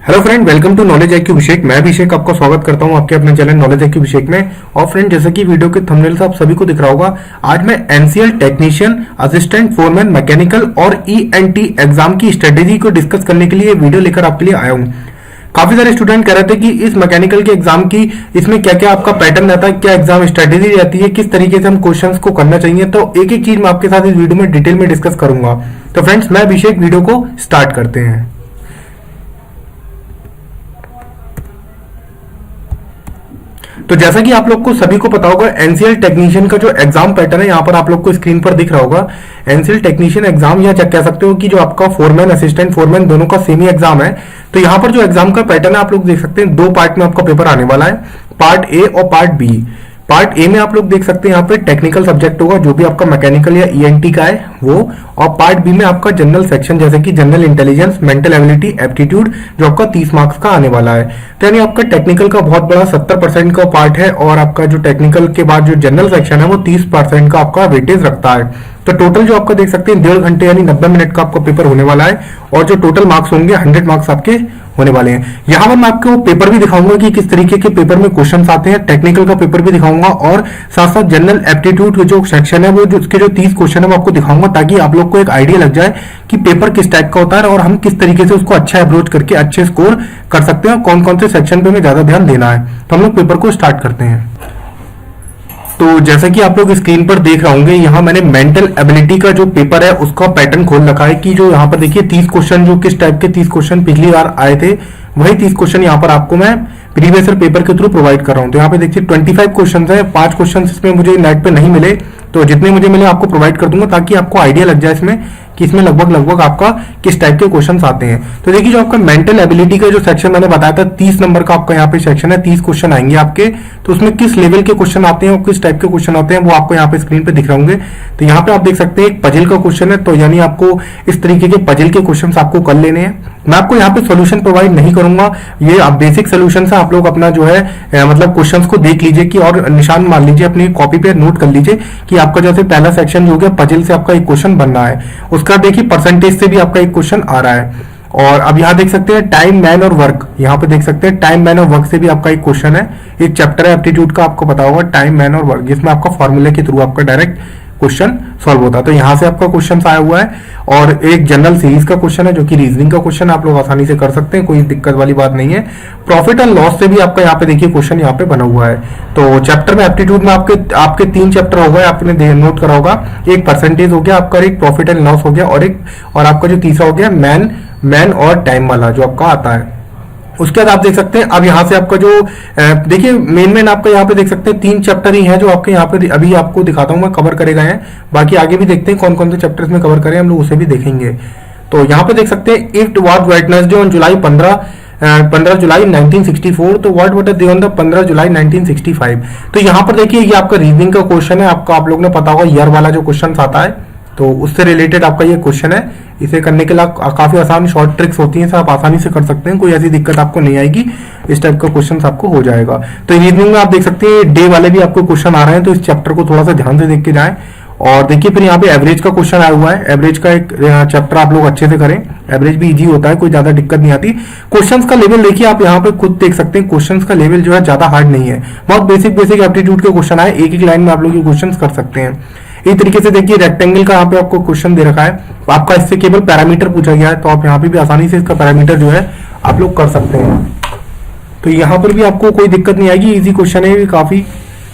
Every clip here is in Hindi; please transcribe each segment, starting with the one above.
Hello friend, welcome to knowledge IQ Abhishek. मैं अभिषेक आपका स्वागत करता हूं आपके अपने चैनल नॉलेज IQ अभिषेक में। और फ्रेंड, जैसे कि वीडियो के थंबनेल से आप सभी को दिख रहा होगा, आज मैं NCL technician, assistant foreman mechanical और ENT एग्जाम की स्ट्रेटेजी को डिस्कस करने के लिए वीडियो लेकर आपके लिए आया हूं। काफी सारे स्टूडेंट कह रहे थे कि इस मैकेनिकल के एग्जाम की इसमें क्या क्या आपका पैटर्न रहता है, क्या एग्जाम स्ट्रेटेजी रहती है, किस तरीके से हम क्वेश्चंस को करना चाहिए। तो एक एक चीज मैं आपके साथ इस वीडियो में डिटेल में डिस्कस करूंगा। तो फ्रेंड्स, मैं अभिषेक, वीडियो को स्टार्ट करते हैं। तो जैसा कि आप लोग को सभी को पता होगा, एनसीएल टेक्नीशियन का जो एग्जाम पैटर्न है यहाँ पर आप लोग को स्क्रीन पर दिख रहा होगा। एनसीएल टेक्नीशियन एग्जाम या कह सकते हो कि जो आपका फोरमैन असिस्टेंट फोरमैन दोनों का सेम ही एग्जाम है। तो यहाँ पर जो एग्जाम का पैटर्न है आप लोग देख सकते हैं, दो पार्ट में आपका पेपर आने वाला है, पार्ट ए और पार्ट बी। पार्ट ए में आप लोग देख सकते हैं यहाँ पे टेक्निकल सब्जेक्ट होगा, जो भी आपका मैकेनिकल या ENT का है वो। और पार्ट बी में आपका जनरल सेक्शन, जैसे कि general intelligence, mental ability, aptitude, जो आपका 30 मार्क्स का आने वाला है। तो यानी आपका टेक्निकल का बहुत बड़ा 70% का पार्ट है, और आपका जो टेक्निकल के बाद जो जनरल सेक्शन है वो 30% का आपका वेटेज रखता है। तो टोटल जो आपका देख सकते हैं 1.5 घंटे यानी 90 मिनट का आपका पेपर होने वाला है, और जो टोटल मार्क्स होंगे 100 मार्क्स आपके होने वाले हैं। यहाँ पर मैं आपको पेपर भी दिखाऊंगा कि किस तरीके के पेपर में क्वेश्चंस आते हैं, टेक्निकल का पेपर भी दिखाऊंगा, और साथ साथ जनरल एप्टीट्यूड जो सेक्शन है वो जो उसके जो 30 क्वेश्चन है वो आपको दिखाऊंगा, ताकि आप लोग को एक आइडिया लग जाए कि पेपर किस टाइप का होता है और हम किस तरीके से उसको अच्छा अप्रोच करके अच्छे स्कोर कर सकते हैं, और कौन कौन से सेक्शन पे हमें ज्यादा ध्यान देना है। तो हम लोग पेपर को स्टार्ट करते हैं। तो जैसा कि आप लोग स्क्रीन पर देख रहे होंगे, यहाँ मैंने मेंटल एबिलिटी का जो पेपर है उसका पैटर्न खोल रखा है कि जो यहाँ पर देखिए 30 क्वेश्चन, जो किस टाइप के 30 क्वेश्चन पिछली बार आए थे वही 30 क्वेश्चन यहाँ पर आपको मैं प्रीवियस ईयर पेपर के थ्रू प्रोवाइड कर रहा हूँ। तो यहाँ पे देखिए 25 क्वेश्चन है, 5 क्वेश्चन इसमें मुझे नेट पे नहीं मिले, तो जितने मुझे मिले आपको प्रोवाइड कर दूंगा, ताकि आपको आइडिया लग जाए इसमें कि इसमें लगभग आपका किस टाइप के क्वेश्चंस आते हैं। तो देखिए, जो आपका मेंटल एबिलिटी का जो सेक्शन मैंने बताया था 30 नंबर का आपका यहाँ पे सेक्शन है, 30 क्वेश्चन आएंगे आपके। तो उसमें किस लेवल के क्वेश्चन आते हैं और किस टाइप के क्वेश्चन आते हैं वो आपको यहाँ पे स्क्रीन पे दिख रहे होंगे। तो यहाँ पे आप देख सकते हैं एक पजल का क्वेश्चन है, तो यानी आपको इस तरीके के पजल के क्वेश्चन आपको कर लेने हैं। मैं आपको यहाँ पे सोल्यूशन प्रोवाइड नहीं करूंगा, ये आप बेसिक सोल्यूशन से आप लोग अपना जो है मतलब क्वेश्चंस को देख लीजिए कि, और निशान मान लीजिए, अपनी कॉपी पे नोट कर लीजिए कि आपका जैसे पहला सेक्शन जो हो गया पजल से आपका एक क्वेश्चन बन रहा है, उसका देखिए परसेंटेज से भी आपका एक क्वेश्चन आ रहा है। और अब यहाँ देख सकते हैं टाइम, मैन और वर्क, यहाँ पे देख सकते हैं टाइम, मैन और वर्क से भी आपका एक क्वेश्चन है। एक चैप्टर है एप्टीट्यूड का, आपको पता होगा, टाइम, मैन और वर्क, जिसमें आपका फॉर्मूले के थ्रू आपका डायरेक्ट क्वेश्चन सॉल्व होता है। तो यहाँ से आपका क्वेश्चन आया हुआ है। और एक जनरल सीरीज का क्वेश्चन है, जो कि रीजनिंग का क्वेश्चन आप लोग आसानी से कर सकते हैं, कोई दिक्कत वाली बात नहीं है। प्रॉफिट एंड लॉस से भी आपका यहाँ पे देखिए क्वेश्चन यहाँ पे बना हुआ है। तो चैप्टर में एप्टीट्यूड में आपके 3 चैप्टर हो गए, आपने नोट करा होगा। एक परसेंटेज हो गया आपका, एक प्रॉफिट एंड लॉस हो गया, और आपका जो तीसरा हो गया मैन और टाइम वाला जो आपका आता है। उसके बाद आप देख सकते हैं, अब यहाँ से आपका जो देखिए मेन आपका यहाँ पे देख सकते हैं 3 चैप्टर ही हैं जो आपके यहाँ पे अभी आपको दिखाता हूँ मैं, कवर करे गए हैं। बाकी आगे भी देखते हैं कौन कौन से चैप्टर्स में कवर करें हम लोग, उसे भी देखेंगे। तो यहाँ पे देख सकते हैं it was Wednesday on July 15 जुलाई 1964, तो what was day on the 15 जुलाई 1965। तो यहाँ पर देखिए ये आपका रीजनिंग का क्वेश्चन है, आपका आप लोग ने पता होगा ईयर वाला जो क्वेश्चन आता है, तो उससे रिलेटेड आपका ये क्वेश्चन है। इसे करने के लिए काफी आसान शॉर्ट ट्रिक्स होती हैं, आप आसानी से कर सकते हैं, कोई ऐसी दिक्कत आपको नहीं आएगी, इस टाइप का क्वेश्चन आपको हो जाएगा। तो रीजनिंग में आप देख सकते हैं डे वाले भी आपको क्वेश्चन आ रहे हैं, तो इस चैप्टर को थोड़ा सा ध्यान से देख के जाएं। और देखिए फिर यहाँ पे एवरेज का क्वेश्चन आया हुआ है, एवरेज का एक चैप्टर आप लोग अच्छे से करें, एवरेज भी इजी होता है, कोई ज्यादा दिक्कत नहीं आती। क्वेश्चंस का लेवल देखिए आप यहाँ पे खुद देख सकते हैं, क्वेश्चंस का लेवल जो है ज्यादा हार्ड नहीं है, बहुत बेसिक एप्टीट्यूड के क्वेश्चन आए, एक लाइन में आप लोग ये क्वेश्चन कर सकते हैं। इस तरीके से देखिए रेक्टेंगल का यहाँ पे आपको क्वेश्चन दे रखा है, आपका इससे केवल पैरामीटर पूछा गया है, तो आप यहाँ पे भी आसानी से इसका पैरामीटर जो है आप लोग कर सकते हैं। तो यहाँ पर भी आपको कोई दिक्कत नहीं आएगी, इजी क्वेश्चन है, काफी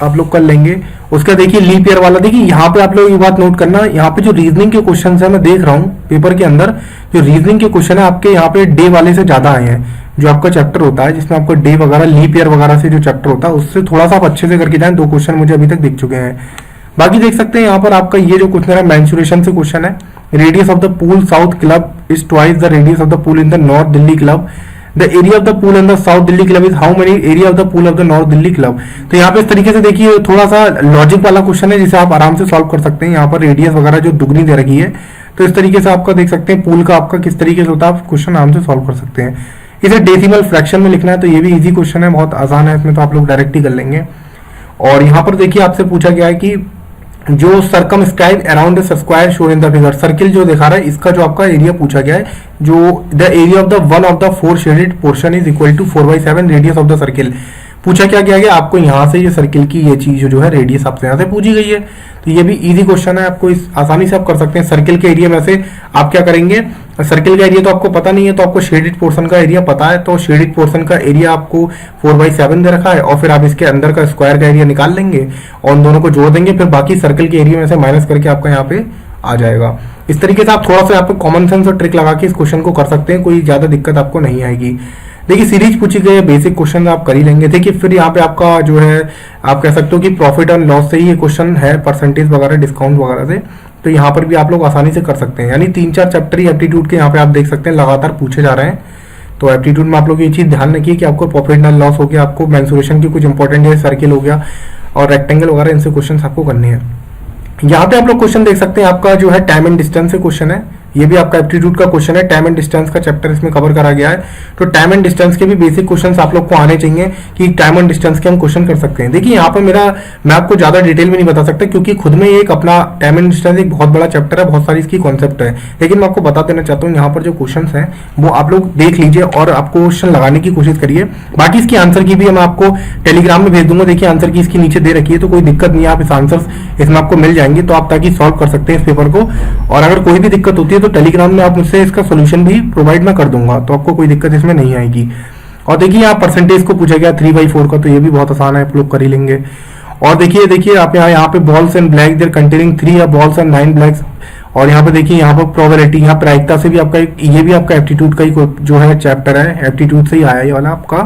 आप लोग कर लेंगे। उसका देखिए लीप ईयर वाला, देखिए यहाँ पे आप लोग ये बात नोट करना, यहाँ पे जो रीजनिंग के क्वेश्चन है मैं देख रहा हूँ पेपर के अंदर, जो रीजनिंग के क्वेश्चन है आपके यहाँ पे डे वाले से ज्यादा आए हैं। जो आपका चैप्टर होता है जिसमें आपको डे वगैरह, लीप ईयर वगैरह से जो चैप्टर होता है उससे थोड़ा सा आप अच्छे से करके जाए। 2 क्वेश्चन मुझे अभी तक दिख चुके हैं। बाकी देख सकते हैं यहाँ पर आपका ये जो क्वेश्चन है मेंसुरेशन से क्वेश्चन है, radius of the pool south club is twice the radius of the pool in the north Delhi club, the area of the pool in the south Delhi club is how many area of the pool of the north Delhi club. तो यहाँ पे इस तरीके से देखिए थोड़ा सा लॉजिक वाला क्वेश्चन है, जिसे आप आराम से सॉल्व कर सकते हैं। यहाँ पर रेडियस वगैरह जो दुगनी दे रखी है, तो इस तरीके से आपका देख सकते हैं पूल का आपका किस तरीके से होता है, आप क्वेश्चन आराम से सॉल्व कर सकते हैं। इसे डेसिमल फ्रैक्शन में लिखना है, तो ये भी इजी क्वेश्चन है, बहुत आसान है, इसमें तो आप लोग डायरेक्ट ही कर लेंगे। और यहाँ पर देखिए आपसे पूछा गया है कि जो circumscribe around square shown in the figure, circle जो दिखा रहा है इसका जो आपका एरिया पूछा गया है, जो the area of the one of the four shaded portion is equal to 4/7 radius of the circle. पूछा क्या गया आपको यहाँ से ये सर्किल की ये चीज जो है रेडियस आपसे यहाँ से पूछी गई है, तो ये भी इजी क्वेश्चन है, आपको इस आसानी से आप कर सकते हैं। सर्किल के एरिया में से आप क्या करेंगे, सर्किल का एरिया तो आपको पता नहीं है, तो आपको शेडेड पोर्शन का एरिया पता है, तो शेडेड पोर्शन का एरिया आपको 4/7 दे रखा है, और फिर आप इसके अंदर का स्क्वायर का एरिया निकाल लेंगे और उन दोनों को जोड़ देंगे, फिर बाकी सर्किल के एरिया में से माइनस करके आपका यहाँ पे आ जाएगा। इस तरीके से आप थोड़ा सा यहाँ पे कॉमन सेंस और ट्रिक लगा के इस क्वेश्चन को कर सकते हैं, कोई ज्यादा दिक्कत आपको नहीं आएगी। देखिए सीरीज पूछी गई है, बेसिक क्वेश्चन आप कर ही लेंगे। देखिए फिर यहाँ पे आपका जो है आप कह सकते हो कि प्रॉफिट एंड लॉस से ही ये क्वेश्चन है, परसेंटेज वगैरह डिस्काउंट वगैरह से, तो यहाँ पर भी आप लोग आसानी से कर सकते हैं। यानी 3-4 चैप्टर ही एप्टीट्यूड के यहाँ पे आप देख सकते हैं लगातार पूछे जा रहे हैं। तो एप्टीट्यूड में आप लोग ये चीज ध्यान रखिए कि आपको प्रॉफिट एंड लॉस हो गया, आपको मेंसुरेशन की कुछ इंपॉर्टेंट है, सर्किल हो गया और रेक्टेंगल वगैरह, इनसे क्वेश्चन आपको करने हैं। यहाँ पे आप लोग क्वेश्चन देख सकते हैं, आपका जो है टाइम एंड डिस्टेंस से क्वेश्चन है, ये भी आपका एप्टीट्यूड का क्वेश्चन है। टाइम एंड डिस्टेंस का चैप्टर इसमें कवर करा गया है, तो टाइम एंड डिस्टेंस के भी बेसिक क्वेश्चंस आप लोग को आने चाहिए कि टाइम एंड डिस्टेंस के हम क्वेश्चन कर सकते हैं। देखिए यहाँ पर मैं आपको ज्यादा डिटेल में नहीं बता सकता, क्योंकि खुद में एक अपना टाइम एंड डिस्टेंस एक बहुत बड़ा चैप्टर है, बहुत सारी इसकी कॉन्सेप्ट है, लेकिन मैं आपको बता देना चाहता हूँ यहाँ पर जो क्वेश्चन है वो आप लोग देख लीजिए और आपको क्वेश्चन लगाने की कोशिश करिए। बाकी इसकी आंसर की भी मैं आपको टेलीग्राम में भेज दूंगा, देखिए आंसर की इसकी नीचे दे रखी है, तो कोई दिक्कत नहीं है, आप इस आंसर इसमें आपको मिल जाएंगे, तो आप ताकि सॉल्व कर सकते हैं इस पेपर को। और अगर कोई भी दिक्कत होती है तो टेलीग्राम में आप मुझसे इसका सोल्यूशन भी प्रोवाइड मैं कर दूंगा, तो आपको कोई दिक्कत इसमें नहीं आएगी। और देखिए यहाँ परसेंटेज को पूछा गया 3/4 का, तो ये भी बहुत आसान है, आप लोग कर ही लेंगे। और देखिए आप यहाँ पे balls and black there containing 3 balls and 9 blacks, और यहाँ पे देखिए यहाँ पर प्रोबेबिलिटी, यहाँ प्रायिकता से भी आपका ये भी आपका एप्टीट्यूड का ही जो है चैप्टर है, एप्टीट्यूड से ही आया ये वाला आपका।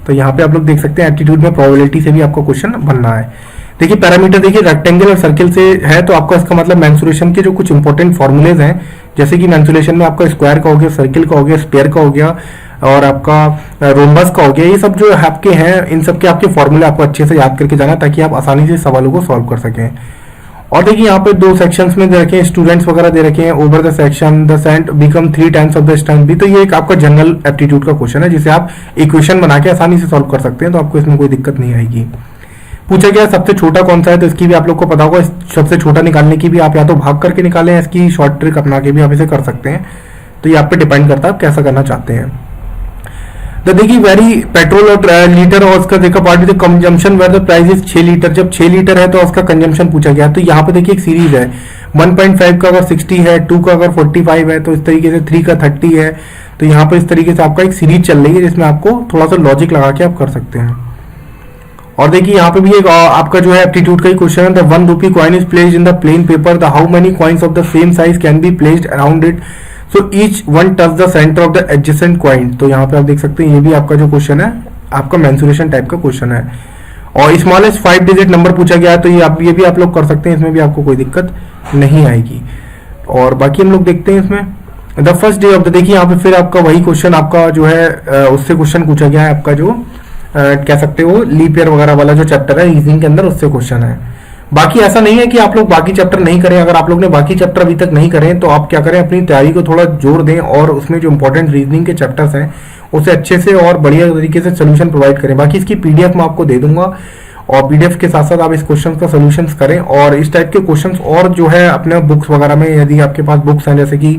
तो यहाँ पे आप लोग देख सकते हैं एप्टीट्यूड में प्रोबेबिलिटी से भी आपको क्वेश्चन बनना है। देखिए पैरामीटर देखिए रेक्टेंगल और सर्किल से है, तो आपका इसका मतलब मेंसुरेशन के जो कुछ इंपॉर्टेंट फॉर्मूलेज हैं, जैसे कि मेंसुरेशन में आपका स्क्वायर का हो गया, सर्किल का हो गया, स्पेयर का हो गया और आपका रोम्बस का हो गया, ये सब जो आपके हैं इन सब के आपके फॉर्मूले आपको अच्छे से याद करके जाना, ताकि आप आसानी से सवालों को सॉल्व कर सकें। और देखिए यहाँ पे 2 सेक्शंस में दे रखे हैं, स्टूडेंट्स वगैरह दे रखे हैं, over the section the cent become 3 times of the strength भी, तो ये एक आपका जनरल एप्टीट्यूड का क्वेश्चन है, जिसे आप इक्वेशन बना के आसानी से सॉल्व कर सकते हैं, तो आपको इसमें कोई दिक्कत नहीं आएगी। पूछा गया सबसे छोटा कौन सा है, तो इसकी भी आप लोग को पता होगा, सबसे छोटा निकालने की भी आप या तो भाग करके निकालें, या इसकी शॉर्ट ट्रिक अपना के भी आप इसे कर सकते हैं, तो ये आप पे डिपेंड करता है आप कैसा करना चाहते हैं। तो देखिए वेरी पेट्रोल और लीटर और उसका देखा part with consumption where the price is 6 litre, जब 6 लीटर है तो उसका कंजम्पशन पूछा गया। तो यहाँ पे देखिए एक सीरीज है, 1.5 का अगर 60 है, 2 का अगर 45 है, तो इस तरीके से 3 का 30 है, तो यहाँ पे इस तरीके से आपका एक सीरीज चल रही है, जिसमें आपको थोड़ा सा लॉजिक लगा के आप कर सकते हैं। और देखिए यहाँ पे भी एक आपका जो है एप्टीट्यूड का ही क्वेश्चन है, द 1 रूपी coin is placed in the plain paper, the how many coins of the same size can be placed around it, so each one touch the centre of the adjacent coin. तो यहाँ पे आप देख सकते हैं ये भी आपका जो क्वेश्चन है आपका मेंसुरेशन टाइप का क्वेश्चन है। और स्मॉलेस्ट 5 डिजिट नंबर पूछा गया है, तो ये भी आप लोग कर सकते हैं, इसमें भी आपको कोई दिक्कत नहीं आएगी। और बाकी हम लोग देखते हैं इसमें the first day of the, देखिए यहाँ पे फिर आपका वही क्वेश्चन आपका जो है उससे क्वेश्चन पूछा गया है, आपका जो कह सकते हो लीप ईयर वगैरह वाला जो चैप्टर है रीजनिंग के अंदर, उससे क्वेश्चन है। बाकी ऐसा नहीं है कि आप लोग बाकी चैप्टर नहीं करें, अगर आप लोग ने बाकी चैप्टर अभी तक नहीं करें तो आप क्या करें, अपनी तैयारी को थोड़ा जोर दें और उसमें जो इंपॉर्टेंट रीजनिंग के चैप्टर्स हैं उसे अच्छे से और बढ़िया तरीके से सोल्यूशन प्रोवाइड करें। बाकी इसकी पीडीएफ मैं आपको दे दूंगा, और पीडीएफ के साथ साथ आप इस क्वेश्चन का सोल्यूशन करें। और इस टाइप के क्वेश्चन और जो है अपने बुक्स वगैरह में, यदि आपके पास बुक्स हैं, जैसे कि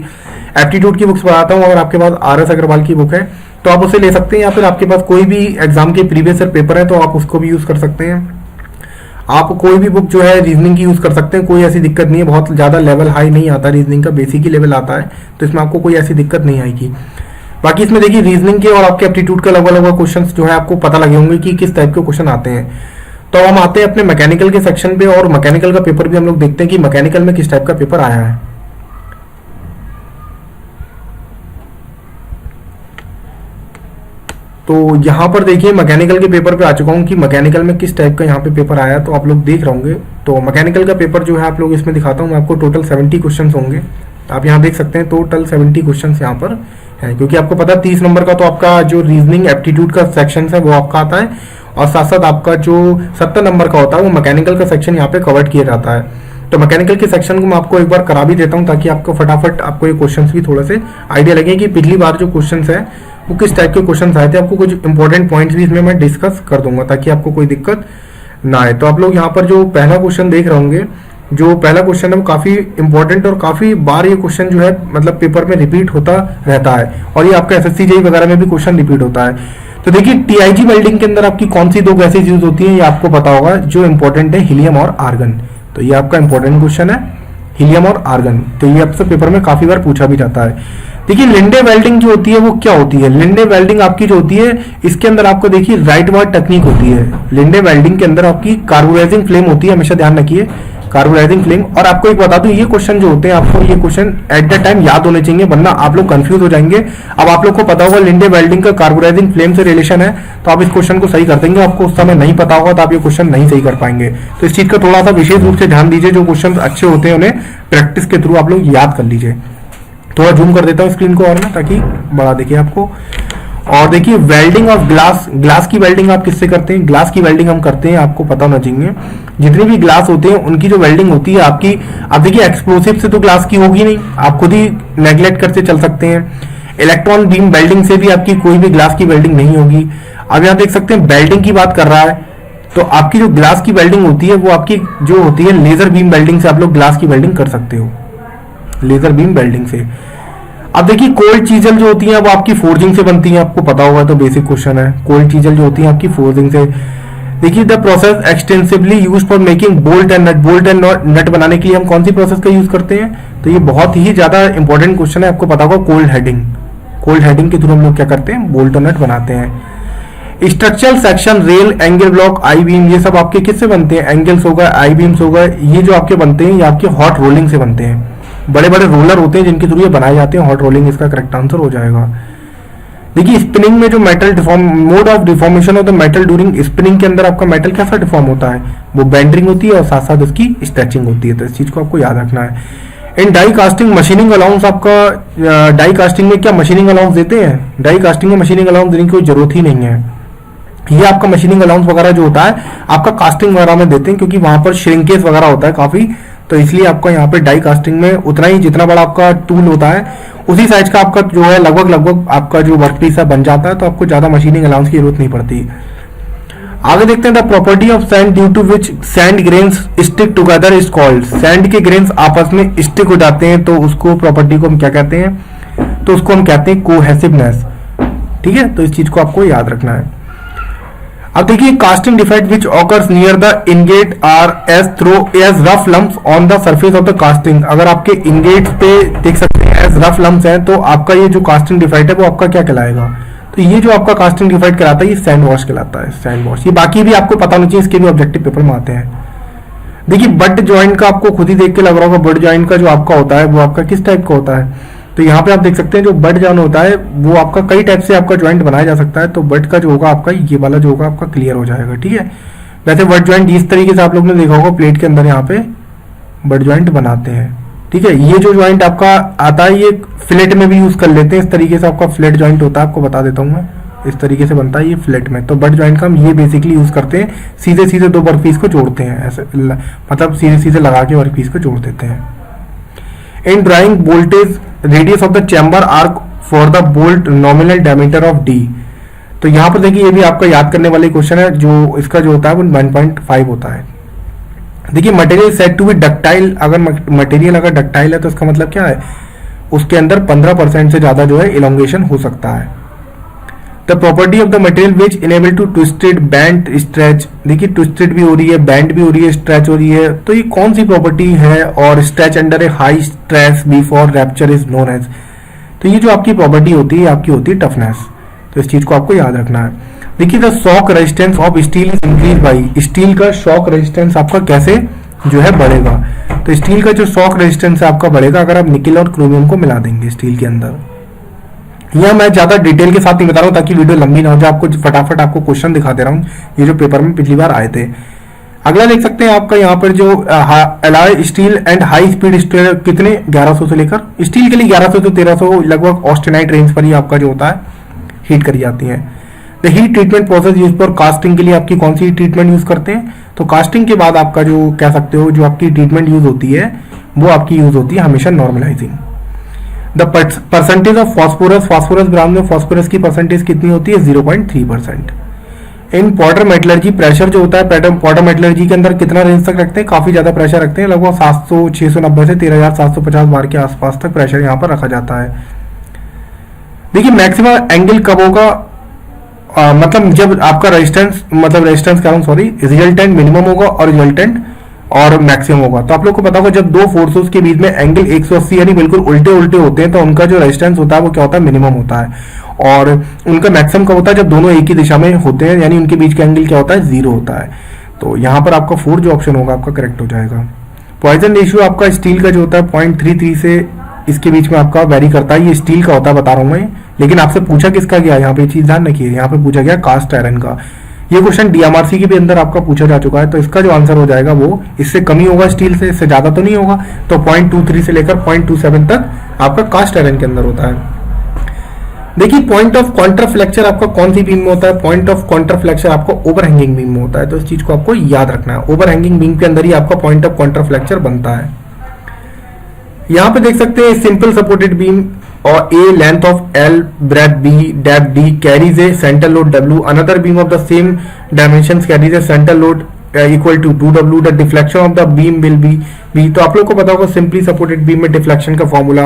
एप्टीट्यूड की बुक्स बताता हूँ, अगर आपके पास RS अग्रवाल की बुक है तो आप उसे ले सकते हैं, या फिर आपके पास कोई भी एग्जाम के प्रीवियस ईयर पेपर है तो आप उसको भी यूज कर सकते हैं। आप कोई भी बुक जो है रीजनिंग की यूज कर सकते हैं, कोई ऐसी दिक्कत नहीं है, बहुत ज्यादा लेवल हाई नहीं आता रीजनिंग का, बेसिक ही लेवल आता है, तो इसमें आपको कोई ऐसी दिक्कत नहीं आएगी। बाकी इसमें देखिए रीजनिंग के और आपके एप्टीट्यूड के लगभग लगभग क्वेश्चन जो है आपको पता लगे होंगे कि किस टाइप के क्वेश्चन आते हैं। तो हम आते हैं अपने मैकेनिकल के सेक्शन पे, और मैकेनिकल का पेपर भी हम लोग देखते हैं कि मैकेनिकल में किस टाइप का पेपर आया है। तो यहाँ पर देखिए मैकेनिकल के पेपर पे आ चुका हूँ कि मैकेनिकल में किस टाइप का यहाँ पे पेपर आया, तो आप लोग देख रहे होंगे। तो मैकेनिकल का पेपर जो है आप लोग इसमें दिखाता हूँ मैं आपको, टोटल 70 क्वेश्चन होंगे, आप यहाँ देख सकते हैं टोटल 70 क्वेश्चन यहाँ पर है, क्योंकि आपको पता है 30 नंबर का तो आपका जो रीजनिंग एप्टीट्यूड का सेक्शन है वो आपका आता है, और साथ साथ आपका जो 70 नंबर का होता है वो मैकेनिकल का सेक्शन यहाँ पे कवर किया जाता है। तो मैकेनिकल के सेक्शन को मैं आपको एक बार करा भी देता हूँ, ताकि आपको फटाफट आपको ये क्वेश्चंस भी थोड़े से आइडिया लगे कि पिछली बार जो क्वेश्चंस है वो किस टाइप के क्वेश्चंस आए थे। आपको कुछ इंपॉर्टेंट पॉइंट्स भी इसमें मैं डिस्कस कर दूंगा, ताकि आपको कोई दिक्कत ना आए। तो आप लोग यहाँ पर जो पहला क्वेश्चन देख रहे होंगे जो पहला क्वेश्चन है वो काफी इंपॉर्टेंट और काफी बार ये क्वेश्चन जो है मतलब पेपर में रिपीट होता रहता है, और ये आपका एसएससी जेईई वगैरह में भी क्वेश्चन रिपीट होता है। तो देखिए टीआईजी वेल्डिंग के अंदर आपकी कौन सी दो गैसेज यूज होती है ये आपको पता होगा, जो इंपॉर्टेंट है हीलियम और आर्गन। तो ये आपका इंपॉर्टेंट क्वेश्चन है, हीलियम और आर्गन। तो ये आपसे पेपर में काफी बार पूछा भी जाता है। देखिए लिंडे वेल्डिंग जो होती है वो क्या होती है? लिंडे वेल्डिंग आपकी जो होती है इसके अंदर आपको देखिए राइट वार्ड टेक्निक होती है। लिंडे वेल्डिंग के अंदर आपकी कार्बोनाइजिंग फ्लेम होती है, हमेशा ध्यान रखिए कार्बोनाइजिंग फ्लेम। और आपको एक बता दूं, ये क्वेश्चन जो होते हैं आपको ये क्वेश्चन एट द टाइम याद होने चाहिए, वरना आप लोग कंफ्यूज हो जाएंगे। अब आप लोग को पता होगा लिंडे वेल्डिंग का कार्बोनाइजिंग फ्लेम से रिलेशन है, तो आप इस क्वेश्चन को सही कर देंगे। आपको उस समय नहीं पता होगा तो आप ये क्वेश्चन नहीं सही कर पाएंगे। तो इस चीज का थोड़ा सा विशेष रूप से ध्यान दीजिए, जो क्वेश्चन अच्छे होते हैं उन्हें प्रैक्टिस के थ्रू आप लोग याद कर लीजिए। थोड़ा जूम कर देता हूँ स्क्रीन को और ना, ताकि बड़ा देखिए आपको। और देखिए वेल्डिंग ऑफ ग्लास, ग्लास की वेल्डिंग आप किससे करते हैं? ग्लास की वेल्डिंग हम करते हैं, आपको पता होना चाहिए। जितने भी ग्लास होते हैं उनकी जो वेल्डिंग होती है आपकी, अब देखिए एक्सप्लोसिव से तो ग्लास की होगी नहीं, आप खुद ही नेग्लेक्ट करके चल सकते हैं। इलेक्ट्रॉन बीम वेल्डिंग से भी आपकी कोई भी ग्लास की वेल्डिंग नहीं होगी। अब यहाँ देख सकते हैं वेल्डिंग की बात कर रहा है, तो आपकी जो ग्लास की वेल्डिंग होती है वो आपकी जो होती है लेजर बीम वेल्डिंग से आप लोग ग्लास की वेल्डिंग कर सकते हो, लेजर बीम वेल्डिंग से। अब देखिए कोल्ड चीजल जो होती है वो आपकी फोर्जिंग से बनती है, आपको पता होगा, तो बेसिक क्वेश्चन है। कोल्ड चीजल जो होती है आपकी फोर्जिंग से। देखिए the process extensively use for making bolt and nut, bolt and nut बनाने के लिए हम कौन सी प्रोसेस का यूज करते हैं? तो ये बहुत ही ज्यादा इंपॉर्टेंट क्वेश्चन है, आपको पता होगा कोल्ड हेडिंग। कोल्ड हेडिंग के थ्रू हम लोग क्या करते हैं? बोल्ट और नट बनाते हैं। Structural section, rail, angle block, I beam, ये सब आपके किससे बनते हैं? एंगल्स हो गए, आई बीम्स हो गए, ये जो आपके बनते हैं ये आपके हॉट रोलिंग से बनते हैं। बड़े बड़े रोलर होते हैं जिनके थ्रू ये बनाए जाते हैं, हॉट रोलिंग इसका करेक्ट आंसर हो जाएगा। देखिए स्पिनिंग में जो metal deform, mode of deformation of the metal during spinning के अंदर आपका मेटल कैसा डिफॉर्म होता है? वो बेंडिंग होती है और साथ साथ उसकी स्ट्रेचिंग होती है। तो इस चीज को आपको याद रखना है। इन डाई कास्टिंग मशीनिंग अलाउंस, आपका डाई कास्टिंग में क्या मशीनिंग अलाउंस देते हैं? डाई कास्टिंग में मशीनिंग अलाउंस देने की कोई जरूरत ही नहीं है। ये आपका मशीनिंग अलाउंस वगैरह जो होता है आपका कास्टिंग वगैरह में देते हैं, क्योंकि वहां पर श्रिंकेज वगैरह होता है काफी, तो इसलिए आपको यहाँ पे डाई कास्टिंग में उतना ही, जितना बड़ा आपका टूल होता है उसी साइज का आपका जो है लगभग आपका जो वर्कपीस है बन जाता है, तो आपको ज्यादा मशीनिंग अलाउंस की जरूरत नहीं पड़ती। आगे देखते हैं the property of sand due to which sand grains stick together is called. Sand के ग्रेन्स आपस में स्टिक हो जाते हैं तो उसको प्रॉपर्टी को हम क्या कहते हैं? तो उसको हम कहते हैं कोहेसिवनेस। ठीक है, तो इस चीज को आपको याद रखना है। अब देखिए casting defect which occurs near the ingate are as throw as rough lumps on the surface of the casting. अगर आपके इनगेट पे देख सकते हैं एज रफ लम्प्स हैं, तो आपका ये जो कास्टिंग डिफेक्ट है वो आपका क्या कहलाएगा? तो ये जो आपका कास्टिंग डिफेक्ट कहलाता है ये सैंड वॉश कहलाता है, सैंड वॉश। ये बाकी भी आपको पता होना चाहिए, इसके भी ऑब्जेक्टिव पेपर में आते हैं। देखिए बट ज्वाइंट का आपको खुद ही देख के लग रहा होगा, बट ज्वाइंट का जो आपका होता है वो आपका किस टाइप का होता है? तो यहाँ पे आप देख सकते हैं जो बट जॉइंट होता है वो आपका कई टाइप से आपका ज्वाइंट बनाया जा सकता है। तो बट का जो होगा आपका ये वाला जो होगा आपका क्लियर हो जाएगा। ठीक है, वैसे बट ज्वाइंट इस तरीके से आप लोग ने देखा होगा, प्लेट के अंदर यहाँ पे बट ज्वाइंट बनाते हैं। ठीक है, ये जो ज्वाइंट आपका आता है ये फ्लेट में भी यूज कर लेते हैं, इस तरीके से आपका फ्लेट ज्वाइंट होता है, आपको बता देता हूँ मैं, इस तरीके से बनता है ये फ्लेट में। तो बट ज्वाइंट का हम ये बेसिकली यूज करते हैं, सीधे सीधे दो वर्कपीस को जोड़ते हैं, ऐसे मतलब सीधे सीधे लगा के वर्कपीस को जोड़ देते हैं। In drawing voltage radius of the chamber arc for the bolt nominal diameter of D. तो यहां पर देखिए ये भी आपका याद करने वाले क्वेश्चन है, जो इसका जो होता है वो 1.5 होता है। देखिए material set to be ductile, अगर मटेरियल अगर डक्टाइल है तो इसका मतलब क्या है? उसके अंदर 15% से ज्यादा जो है इलोंगेशन हो सकता है। The property of the material which enable to twisted bend stretch. देखिए ट्विस्टेड भी हो रही है, बैंड भी हो रही है, स्ट्रेच हो रही है, तो ये कौन सी प्रॉपर्टी है? और stretch under a high stress before rupture is known as. तो ये जो आपकी प्रॉपर्टी होती है आपकी होती है टफनेस। तो इस चीज को आपको याद रखना है। देखिए the shock resistance of steel is increase by, steel का शॉक रेजिस्टेंस आपका कैसे जो है बढ़ेगा? तो स्टील का जो शॉक रेजिस्टेंस है आपका बढ़ेगा अगर आप निकेल और क्रोमियम को मिला देंगे स्टील के अंदर। यह मैं ज्यादा डिटेल के साथ नहीं बता रहा हूं ताकि वीडियो लंबी ना हो जाए, आपको फटाफट आपको क्वेश्चन दिखा दे रहा हूं, ये जो पेपर में पिछली बार आए थे। अगला देख सकते हैं आपका यहाँ पर जो alloy steel and high speed steel कितने 1100 से लेकर, स्टील के लिए 1100 से 1300 लगभग ऑस्टेनाइट रेंज पर ही आपका जो होता है हीट करी जाती है। The heat treatment process use for casting के लिए आपकी कौन सी ट्रीटमेंट यूज करते हैं? तो कास्टिंग के बाद आपका जो कह सकते हो जो आपकी ट्रीटमेंट यूज होती है वो आपकी यूज होती है हमेशा normalising. The percentage of phosphorus, phosphorus gram में फॉस्फोरस की परसेंटेज कितनी होती है? 0.3%। इन पॉटर मेटलर्जी प्रेशर जो होता है, पॉटर मेटलर्जी के अंदर कितना रेंज तक रखते हैं, काफी ज्यादा प्रेशर रखते हैं, लगभग 690 से 13,750 बार के आसपास तक प्रेशर यहाँ पर रखा जाता है। देखिए मैक्सिमम एंगल कब होगा, मतलब जब आपका रेजिस्टेंस रिजल्टेंट मिनिमम होगा और रिजल्टेंट और मैक्सिमम होगा। तो आप लोग को पता होगा जब दो फोर्सेस के बीच में एंगल 180 यानी बिल्कुल उल्टे उल्टे होते हैं तो उनका जो रेजिस्टेंस होता है वो क्या होता है, मिनिमम होता है। और उनका मैक्सिमम कब होता है, जब दोनों एक ही दिशा में होते हैं, यानी उनके बीच का एंगल क्या होता है, 0 होता है। तो यहाँ पर आपका 4 जो ऑप्शन होगा आपका करेक्ट हो जाएगा। पॉइजन रेशियो आपका स्टील का जो होता है 0.33 से इसके बीच में आपका वेरी करता है, ये स्टील का होता है बता रहा हूँ मैं, लेकिन आपसे पूछा किसका गया, यहाँ पे चीज ध्यान रखिए, यहाँ पे पूछा गया कास्ट आयरन का। ये क्वेश्चन डीएमआरसी के भी अंदर आपका पूछा जा चुका है, तो इसका जो आंसर हो जाएगा वो इससे कम ही होगा, स्टील से, इससे ज्यादा तो नहीं होगा। तो 0.23 से लेकर 0.27 तक आपका कास्ट आयरन के अंदर होता है। देखिए पॉइंट ऑफ कॉन्ट्राफ्लेक्चर आपका कौन सी बीम में होता है, पॉइंट ऑफ कॉन्ट्राफ्लेक्चर आपका ओवरहैंगिंग बीम में होता है, तो इस चीज को आपको याद रखना है। ओवरहैंगिंग बीम के अंदर ही आपका पॉइंट ऑफ कॉन्ट्राफ्लेक्चर बनता है। यहाँ पे देख सकते हैं सिंपल सपोर्टेड बीम और a length of L, breadth B, depth D, carries a centre load W, another beam of the same dimensions carries a centre load equal to 2W, the deflection of the beam will be. तो आप लोग को पता होगा सिंपली सपोर्टेड बीम में डिफ्लेक्शन का फॉर्मूला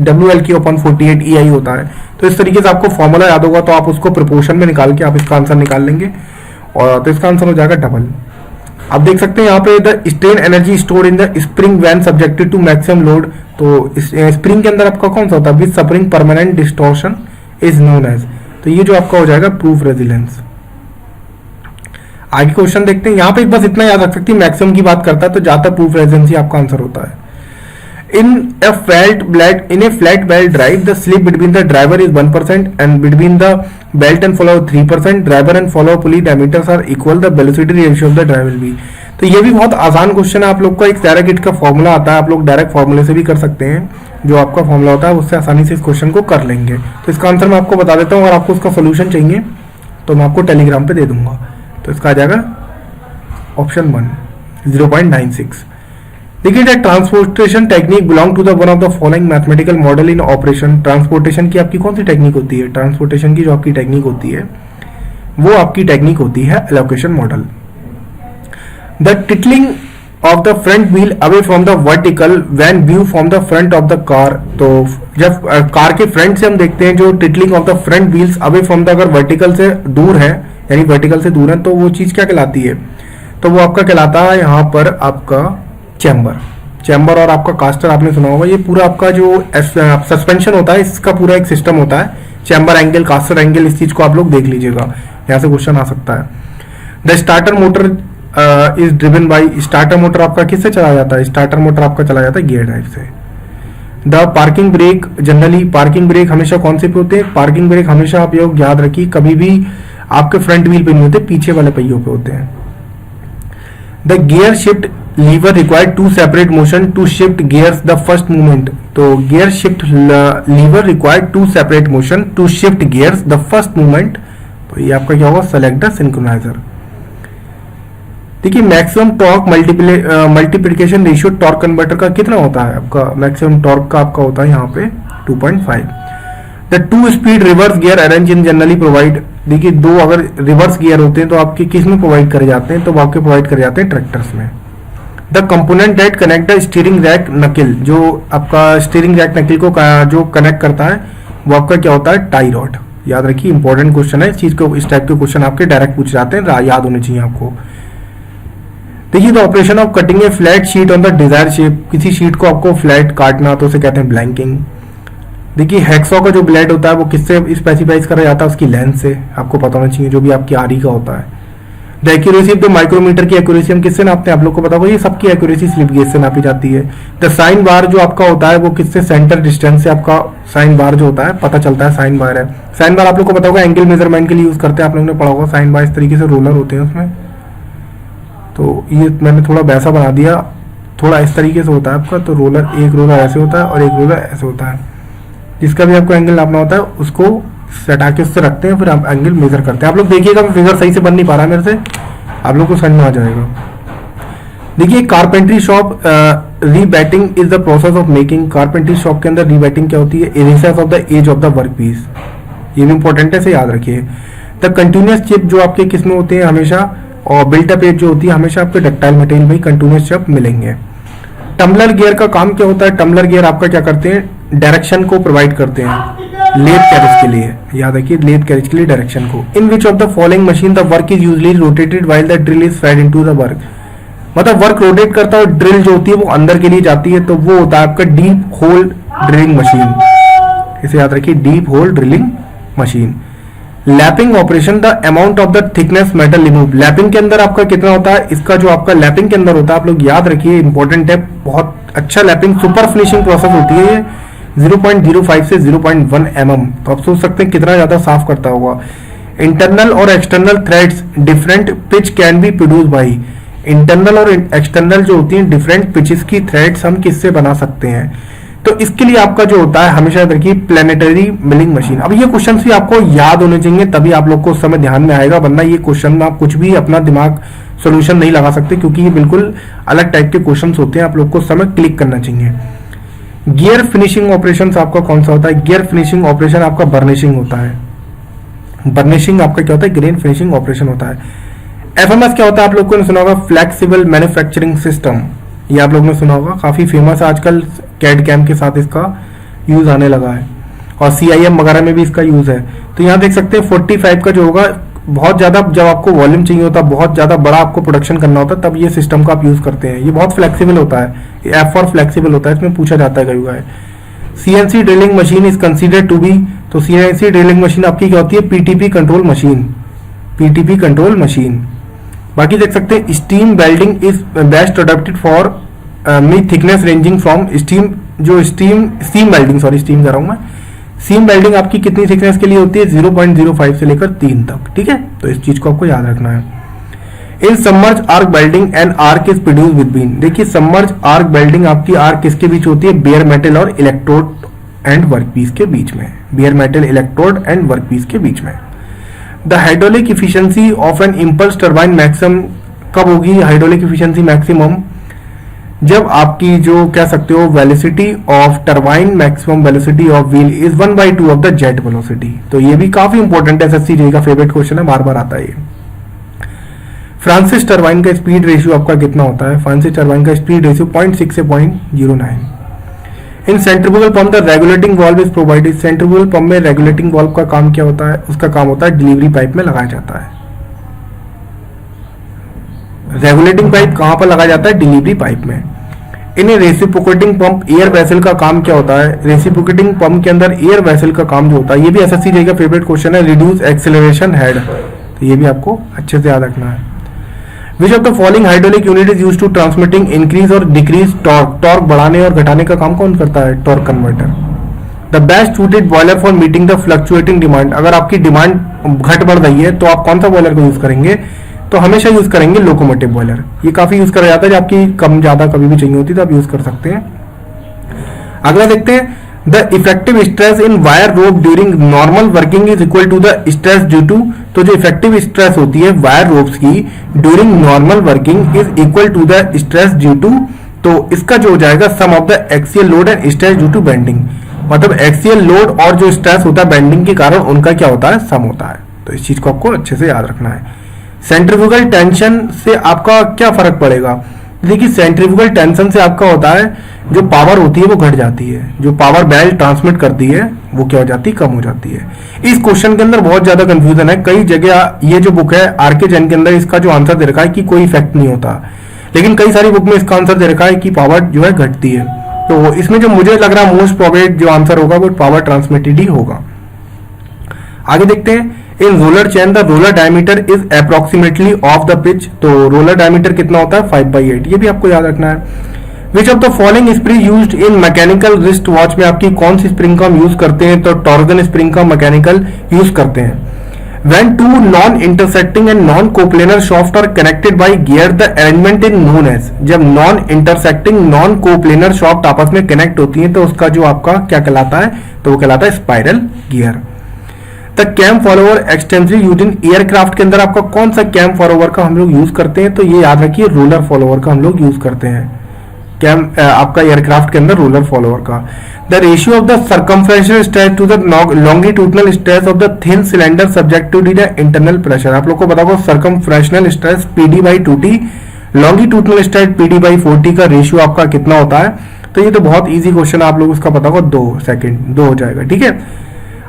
WL/48 EI होता है। तो इस तरीके से आपको फॉर्मूला याद होगा, तो आप उसको प्रोपोर्शन में निकाल के आप इसका आंसर निकाल लेंगे, और तो इसका आंसर हो जाएगा डबल। आप देख सकते हैं यहाँ पे the strain energy store in the spring when subjected to maximum load. तो स्प्रिंग के अंदर आपका कौन सा होता है, with suffering permanent distortion is known as. तो ये जो आपका हो जाएगा प्रूफ रेजिलेंस। आगे क्वेश्चन देखते हैं, यहाँ पे बस इतना याद रख सकते हैं, मैक्सिमम की बात करता है तो ज्यादा प्रूफ रेजिलेंस ही आपका आंसर होता है। In a flat belt drive, the slip between the driver is 1% and between the belt and follower 3%. Driver and follower pulley diameters are equal. The velocity ratio of the drive will be. तो ये भी बहुत आसान क्वेश्चन है। आप लोग को एक डायरेक्ट का फॉर्मूला आता है, आप लोग डायरेक्ट फॉर्मूले से भी कर सकते हैं। जो आपका फॉर्मूला होता है उससे आसानी से इस क्वेश्चन को कर लेंगे। तो इसका आंसर मैं आपको बता देता हूँ, अगर आपको उसका सोल्यूशन चाहिए तो मैं आपको टेलीग्राम पे दे दूंगा। तो इसका आ जाएगा ऑप्शन 1 0.96। देखिए transportation technique belong to the one of the following mathematical model in operation. Transportation की आपकी कौन सी टेक्निक होती है, ट्रांसपोर्टेशन की जो आपकी टेक्निक होती है वो आपकी टेक्निक होती है allocation model. The tilting of the front wheel away from the vertical when view from the front of the car. तो जब कार के फ्रंट से हम देखते हैं जो tilting of the front wheels away from the, अगर वर्टिकल से दूर है यानी वर्टिकल से दूर है, तो वो चीज क्या कहलाती है, तो वो आपका कहलाता है यहाँ पर आपका चैम्बर और आपका कास्टर। आपने सुना होगा, ये पूरा आपका जो सस्पेंशन होता है इसका पूरा एक सिस्टम होता है, चैम्बर एंगल, कास्टर एंगल, इस चीज को आप लोग देख लीजिएगा, यहाँ से क्वेश्चन आ सकता है। The starter motor is driven by, starter motor आपका किससे चला जाता है, स्टार्टर मोटर आपका चला जाता है गियर ड्राइव से। The parking brake, generally parking brake हमेशा कौन से पे होते हैं, पार्किंग ब्रेक हमेशा आप लोग याद रखिए कभी भी आपके फ्रंट व्हील पे नहीं होते, पीछे वाले पहियों पे होते हैं। The gear shift lever required to separate motion to shift gears the first movement. तो gear shift lever required to separate motion to shift gears the first movement. तो ये आपका क्या होगा, सेलेक्ट द सिंक्रोनाइजर। देखिए maximum torque multiplication ratio torque converter का कितना होता है, आपका मैक्सिमम टॉर्क का आपका होता है यहाँ पे 2.5। The 2 speed reverse gear arrange in generally provide. देखिए 2 अगर रिवर्स गियर होते हैं तो आपके किस में प्रोवाइड करे जाते हैं, तो वो आपके प्रोवाइड करे जाते हैं ट्रैक्टर्स में। The component that connect the steering rack knuckle, जो आपका स्टीयरिंग रैक नकिल को जो कनेक्ट करता है वो आपका क्या होता है, टाई रॉड। याद रखिए इंपॉर्टेंट क्वेश्चन है, इस चीज को, इस टाइप के क्वेश्चन आपके डायरेक्ट पूछ जाते हैं, याद होने चाहिए आपको। देखिए the operation of cutting A flat sheet on the desire shape, किसी शीट को आपको फ्लैट काटना तो उसे कहते हैं ब्लैंकिंग। देखिए हैक्सॉ का जो ब्लेड होता है वो किससे स्पेसिफाइज करा जाता है, उसकी लेंथ से, आपको पता होना चाहिए, जो भी आपकी आरी का होता है। The accuracy of the micrometer की एक्यूरेसी हम किससे नापते हैं, आप लोग को पता होगा, ये सबकी एक्यूरेसी स्लिप गेज से नापी जाती है। द साइन बार जो आपका होता है वो किससे, सेंटर डिस्टेंस से आपका साइन बार जो होता है पता चलता है, साइन बार है। साइन बार आप लोग को पता होगा एंगल मेजरमेंट के लिए यूज करते हैं, आप लोगों ने पढ़ा होगा साइन बार, इस तरीके से रोलर होते हैं उसमें। तो ये मैंने थोड़ा वैसा बना दिया, थोड़ा इस तरीके से होता है आपका, तो रोलर, एक रोलर ऐसे होता है और एक रोलर ऐसे होता है, जिसका भी आपको एंगल नापना होता है उसको सटा के उससे रखते हैं, फिर आप एंगल मेजर करते हैं। आप लोग देखिएगा फिगर सही से बन नहीं पा रहा है मेरे से, आप लोग को समझ में आ जाएगा। देखिए carpentry shop rebating is the process of making. Carpentry shop के अंदर रीबैटिंग क्या होती है, eraser of the edge of the work piece. ये भी इंपॉर्टेंट है, इसे याद रखिए। द कंटिन्यूस चिप जो आपके किसमें होते हैं हमेशा, और बिल्टअप एज जो होती है हमेशा आपके डक्टाइल मटेरियल में कंटिन्यूस चिप मिलेंगे। टम्बलर गियर का काम क्या होता है? टम्बलर गियर आपका क्या करते हैं? डायरेक्शन को प्रोवाइड करते हैं लेथ कैरेज के लिए, याद रखिए लेथ कैरेज के लिए डायरेक्शन को। In which of the following machine the work is usually rotated while the drill is fed into the work, मतलब वर्क रोटेट करता है और ड्रिल जो होती है वो अंदर के लिए जाती है, तो वो होता है आपका डीप होल ड्रिलिंग मशीन। इसे याद रखिए, deep whole drilling machine. Lapping operation, the amount of the thickness metal remove, lapping के अंदर आपका कितना होता है? इसका जो आपका लैपिंग के अंदर होता है, आप लोग याद रखिए, इंपॉर्टेंट है, बहुत अच्छा लैपिंग सुपर फिनिशिंग प्रोसेस होती है ये, 0.05 से 0.1 mm, तो आप सोच सकते हैं कितना ज्यादा साफ करता होगा। इंटरनल और external threads different pitch can be produce by, internal और एक्सटर्नल जो होती हैं डिफरेंट पिचेस की थ्रेड्स हम किससे बना सकते हैं? तो इसके लिए आपका जो होता है हमेशा देखिए प्लेनेटरी मिलिंग मशीन। अब ये क्वेश्चन भी आपको याद होने चाहिए, तभी आप लोग को उस समय ध्यान में आएगा, वरना ये क्वेश्चन में आप कुछ भी अपना दिमाग सोल्यूशन नहीं लगा सकते, क्योंकि ये बिल्कुल अलग टाइप के क्वेश्चन होते हैं, आप लोग को उस समय क्लिक करना चाहिए। गियर फिनिशिंग ऑपरेशन आपका कौन सा होता है? गियर फिनिशिंग ऑपरेशन आपका बर्निशिंग होता है। बर्निशिंग आपका क्या होता है? ग्रेन फिनिशिंग ऑपरेशन होता है। एफएमएस क्या होता है? आप लोगों ने सुना होगा फ्लेक्सिबल मैन्युफैक्चरिंग सिस्टम, ये आप लोगों ने सुना होगा, काफी फेमस है आजकल, कैड कैम के साथ इसका यूज आने लगा है, और सीआईएम वगैरह में भी इसका यूज है। तो यहाँ देख सकते हैं 45 का जो होगा, बहुत ज्यादा जब आपको वॉल्यूम चाहिए होता है, बहुत ज्यादा बड़ा आपको प्रोडक्शन करना होता है, तब ये सिस्टम का आप यूज करते हैं। ये बहुत फ्लेक्सिबल होता है, एफ फॉर फ्लेक्सिबल होता है, इसमें पूछा जाता है कभी कभी। CNC drilling machine is considered to be, तो सीएनसी ड्रिलिंग मशीन आपकी क्या होती है? PTP control machine, PTP control machine. बाकी देख सकते हैं steam welding is best adapted for thickness ranging from steam, जो स्टीम वेल्डिंग, सॉरी स्टीम कर रहा हूं मैं, सीम वेल्डिंग आपकी कितनी थिकनेस के लिए होती है? 0.05 से लेकर 3 तक, ठीक है, तो इस चीज को आपको याद रखना है। In submerge arc welding and arc is produce with bean, देखिए सबमर्ज आर्क वेल्डिंग आपकी आर्क किसके बीच होती है? बेयर मेटल और इलेक्ट्रोड एंड वर्कपीस के बीच में, bare metal electrode and workpiece के बीच में। The hydraulic efficiency of an impulse turbine maximum कब होगी? हाइड्रोलिक इफिशियंसी मैक्सिमम जब आपकी जो कह सकते हो velocity of turbine maximum velocity of wheel is 1/2 of the jet velocity. तो ये भी काफी इंपॉर्टेंट है, एसएससी जी का फेवरेट क्वेश्चन है, बार बार आता है ये। फ्रांसिस टरबाइन का स्पीड रेशियो आपका कितना होता है? फ्रांसिस टरबाइन का स्पीड रेशियो 0.6 से 0.09। In centrifugal pump the regulating valve is provided, centrifugal pump में रेगुलेटिंग वाल्व का काम क्या होता है? उसका काम होता है डिलीवरी पाइप में लगाया जाता है। रेगुलेटिंग पाइप कहां पर लगाया जाता है? डिलीवरी पाइप में। इन रेसिप्रोकेटिंग पंप एयर वेसल का काम क्या होता है? रेसिप्रोकेटिंग पंप के अंदर एयर वेसल का काम जो होता है, ये भी एसएससी जी का फेवरेट क्वेश्चन है, रिड्यूस एक्सेलरेशन हेड, तो ये भी आपको अच्छे से याद रखना है। Which of the following hydraulic unit is used to transmitting increase और डिक्रीज टॉर्क, टॉर्क बढ़ाने और घटाने का काम कौन करता है? Torque converter. The best suited boiler for meeting the fluctuating demand, अगर आपकी डिमांड घट बढ़ रही है तो आप कौन सा बॉयलर को यूज करेंगे? तो हमेशा यूज करेंगे लोकोमोटिव बॉयलर, ये काफी यूज करा जाता है, जब आपकी कम ज्यादा कभी भी चाहिए होती है तो आप यूज कर सकते हैं। अगला देखते हैं, the effective stress in wire rope during normal working is equal to the stress due to, तो जो इफेक्टिव स्ट्रेस होती है वायर रोप्स की during normal working is equal to the stress due to, तो इसका जो हो जाएगा sum of the axial load and stress due to bending, मतलब एक्सियल लोड और जो स्ट्रेस होता है बेंडिंग के कारण उनका क्या होता है? सम होता है। तो इस चीज को आपको अच्छे से याद रखना है। सेंट्रीफ्यूगल टेंशन से आपका क्या फर्क पड़ेगा? देखिए सेंट्रीफ्यूगल टेंशन से आपका होता है जो पावर होती है वो घट जाती है, जो पावर बेल्ट ट्रांसमिट करती है वो क्या हो जाती है? कम हो जाती है। इस क्वेश्चन के अंदर बहुत ज्यादा कंफ्यूजन है, कई जगह ये जो बुक है आरके जैन के अंदर इसका जो आंसर दे रखा है कि कोई इफेक्ट नहीं होता, लेकिन कई सारी बुक में इसका आंसर दे रखा है कि पावर जो है घटती है। तो इसमें जो मुझे लग रहा है मोस्ट प्रोबेबल जो आंसर होगा वो पावर ट्रांसमिटेड ही होगा। आगे देखते हैं, in roller chain the roller diameter is approximately of the pitch, तो रोलर डायमीटर कितना होता है? 5/8, ये भी आपको याद रखना है। Which of the following spring used in mechanical wrist watch में आपकी कौन सी स्प्रिंग का हम यूज करते हैं? तो टॉर्जन स्प्रिंग का मैकेनिकल यूज करते हैं। When two non-intersecting and non-coplanar shafts are connected by gear, the arrangement is known as, जब non-intersecting non-coplanar shaft आपस में कनेक्ट होती हैं तो उसका जो आपका क्या कहलाता है? तो वो कहलाता है spiral gear. The cam follower extensive use in aircraft के अंदर आपका कौन सा कैम फॉलोवर का हम लोग यूज करते हैं? तो ये याद रखिए रोलर फॉलोवर का हम लोग यूज करते हैं। आपका एयरक्राफ्ट के अंदर रूलर फॉलोअर का। The ratio of the circumferential stress to the longitudinal stress of the thin cylinder subject to the internal pressure. आप लोग को पता होगा circumferential stress PD/2T, longitudinal stress PD/4T का रेशियो आपका कितना होता है। तो ये तो बहुत इजी क्वेश्चन, आप लोग उसका पता होगा 2 हो जाएगा, ठीक है।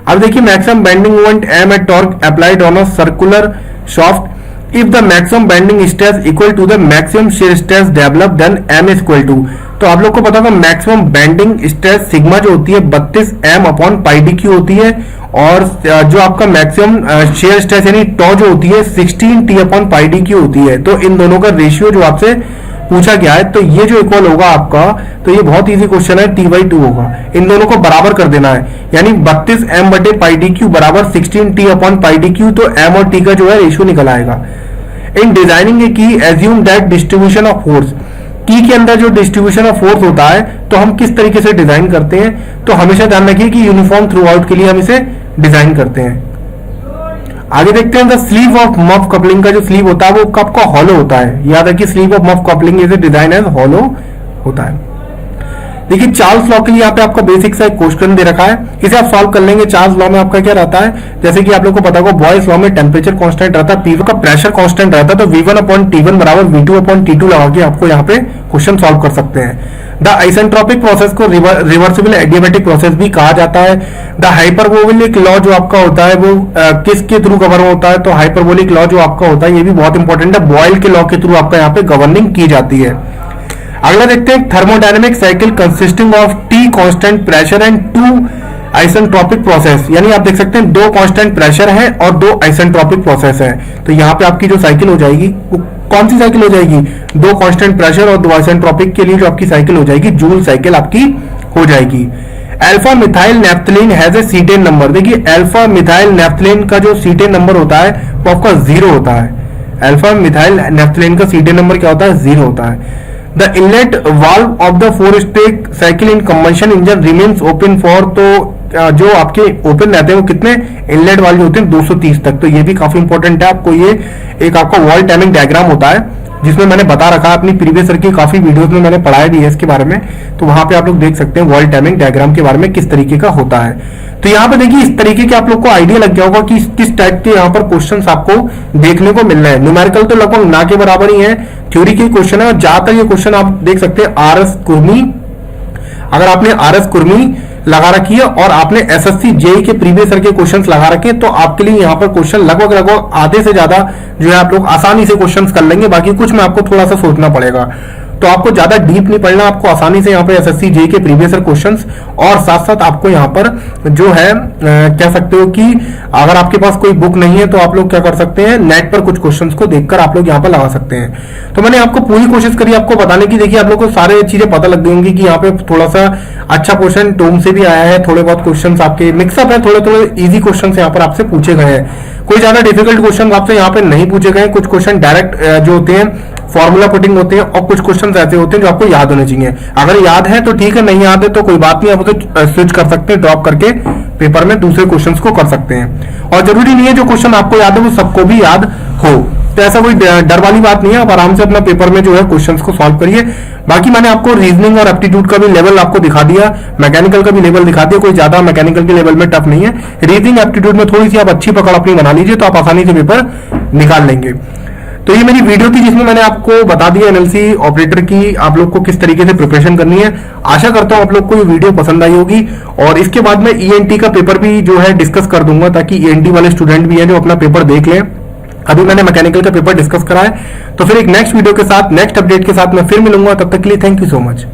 अब देखिए maximum bending moment m at torque applied on a circular shaft if the maximum bending stress equal to the maximum shear stress develop then m is equal to. तो आप लोग को पता होगा मैक्सिमम बेंडिंग स्ट्रेस सिग्मा जो होती है 32m/πdq होती है, और जो आपका मैक्सिमम शियर स्ट्रेस यानी टॉ जो होती है 16t/πdq होती है। तो इन दोनों का रेशियो जो आपसे पूछा गया है, तो ये जो इक्वल होगा आपका, तो ये बहुत इजी क्वेश्चन है, t/2 होगा। इन दोनों को बराबर कर देना है, यानी 32m/πdq बराबर 16t/πdq। तो m और t का जो है रेशियो निकल आएगा। इन डिजाइनिंग ए की assume that distribution of force, की के अंदर जो डिस्ट्रीब्यूशन ऑफ फोर्स होता है तो हम किस तरीके से डिजाइन करते हैं, तो हमेशा ध्यान रखिए कि यूनिफॉर्म थ्रू आउट के लिए हम इसे डिजाइन करते हैं। आगे देखते हैं the sleeve of muff coupling का जो स्लीव होता है वो कप का हॉलो होता है। याद रखिए sleeve of muff coupling is design as hollow होता है। देखिए चार्ल्स लॉ के लिए यहाँ पे आपका बेसिक सा एक क्वेश्चन दे रखा है, इसे आप सॉल्व कर लेंगे। चार्ल्स लॉ में आपका क्या रहता है, जैसे कि आप लोग को पता होगा बॉयज लॉ में टेम्परेचर कांस्टेंट रहता है, P1 का प्रेशर कांस्टेंट रहता है, तो V1/T1 बराबर V2/T2 लगा के आपको यहाँ पे क्वेश्चन सॉल्व कर सकते हैं। द आइसेंट्रोपिक प्रोसेस को रिवर्सिबल एडियाबैटिक प्रोसेस भी कहा जाता है। द हाइपरबोलिक लॉ जो आपका होता है वो किसके थ्रू गवर्न होता है, तो हाइपरबोलिक लॉ जो आपका होता है ये भी बहुत इंपॉर्टेंट है, बॉयल के लॉ के थ्रू आपका यहाँ पे गवर्निंग की जाती है। अगला देखते हैं thermodynamic cycle consisting of T constant pressure and 2 isentropic process. यानी आप देख सकते हैं 2 कांस्टेंट प्रेशर है और 2 आइसेंट्रोपिक प्रोसेस है। तो यहाँ पे आपकी जो साइकिल हो जाएगी वो कौन सी साइकिल हो जाएगी, 2 कांस्टेंट प्रेशर और 2 आइसेंट्रोपिक के लिए जो आपकी साइकिल हो जाएगी जूल साइकिल आपकी हो जाएगी। Alpha methyl naphthalene has a cetane number. देखिए अल्फा मिथाइल नेफ्थलीन का जो सीटेन नंबर होता है वो आपका 0 होता है। अल्फा मिथाइल नेफ्थलीन का सीटेन नंबर क्या होता है, 0 होता है। The inlet valve of the 4-stage cycle in combustion engine remains open for, तो जो आपके ओपन रहते हैं वो कितने इनलेट वाल्व होते हैं 230 तक। तो ये भी काफी इंपॉर्टेंट है आपको, ये एक आपका वॉल टाइमिंग डायग्राम होता है जिसमें मैंने बता रखा है अपनी प्रीवियस ईयर की काफी वीडियोस में मैंने पढ़ाया भी है इसके बारे में, तो वहां पे आप लोग देख सकते हैं वॉल टाइमिंग डायग्राम के बारे में किस तरीके का होता है। तो यहाँ पे देखिए इस तरीके के आप लोग को आइडिया लग गया होगा कि किस टाइप के यहाँ पर क्वेश्चंस आपको देखने को मिल रहे हैं। न्यूमेरिकल तो लगभग ना के बराबर ही है, थ्योरी के क्वेश्चन है, और ज्यादातर ये क्वेश्चन आप देख सकते हैं RS कुर्मी, अगर आपने RS कुर्मी लगा रखी है और आपने SSC JEE के प्रीवियस ईयर के क्वेश्चंस लगा रखे हैं, तो आपके लिए यहाँ पर क्वेश्चन लगभग आधे से ज्यादा जो है आप लोग आसानी से क्वेश्चंस कर लेंगे। बाकी कुछ में आपको थोड़ा सा सोचना पड़ेगा, तो आपको ज्यादा डीप नहीं पढ़ना, आपको आसानी से यहाँ पर SSC JEE के प्रीवियस ईयर क्वेश्चंस, और साथ साथ आपको यहाँ पर जो है कह सकते हो कि अगर आपके पास कोई बुक नहीं है तो आप लोग क्या कर सकते हैं, नेट पर कुछ क्वेश्चंस को देखकर आप लोग यहाँ पर लगा सकते हैं। तो मैंने आपको पूरी कोशिश करी आपको बताने की। देखिए आप लोग को सारे चीजें पता लग गई होंगी कि यहाँ पे थोड़ा सा अच्छा क्वेश्चन टोम से भी आया है, थोड़े बहुत क्वेश्चन आपके मिक्सअप है, थोड़े थोड़े इजी क्वेश्चन यहाँ पर आपसे पूछे गए हैं, कोई ज्यादा डिफिकल्ट क्वेश्चन आपसे यहाँ पे नहीं पूछे गए। कुछ क्वेश्चन डायरेक्ट जो होते हैं फॉर्मूला पुटिंग होते हैं, और कुछ क्वेश्चन ऐसे होते हैं जो आपको याद होने चाहिए। अगर याद है तो ठीक है, नहीं याद है तो कोई बात नहीं, आप उसे स्विच कर सकते हैं, ड्रॉप करके पेपर में दूसरे क्वेश्चंस को कर सकते हैं। और जरूरी नहीं है जो क्वेश्चन आपको याद है वो सबको भी याद हो, तो ऐसा कोई डर वाली बात नहीं है। आप आराम से अपना पेपर में जो है क्वेश्चंस को सॉल्व करिए। बाकी मैंने आपको रीजनिंग और एप्टीट्यूड का भी लेवल आपको दिखा दिया, मैकेनिकल का भी लेवल दिखा दिया, कोई ज्यादा मैकेनिकल के लेवल में टफ नहीं है। रीजनिंग एप्टीट्यूड में थोड़ी सी आप अच्छी पकड़ अपनी बना लीजिए तो आप आसानी से पेपर निकाल लेंगे। तो ये मेरी वीडियो थी जिसमें मैंने आपको बता दिया एनएलसी ऑपरेटर की आप लोग को किस तरीके से प्रिपरेशन करनी है। आशा करता हूं आप लोग को ये वीडियो पसंद आई होगी, और इसके बाद मैं ईएनटी का पेपर भी जो है डिस्कस कर दूंगा, ताकि ईएनटी वाले स्टूडेंट भी हैं जो अपना पेपर देख लें। अभी मैंने मैकेनिकल का पेपर डिस्कस करा है, तो फिर एक नेक्स्ट वीडियो के साथ, नेक्स्ट अपडेट के साथ मैं फिर मिलूंगा। तब तक के लिए थैंक यू सो मच।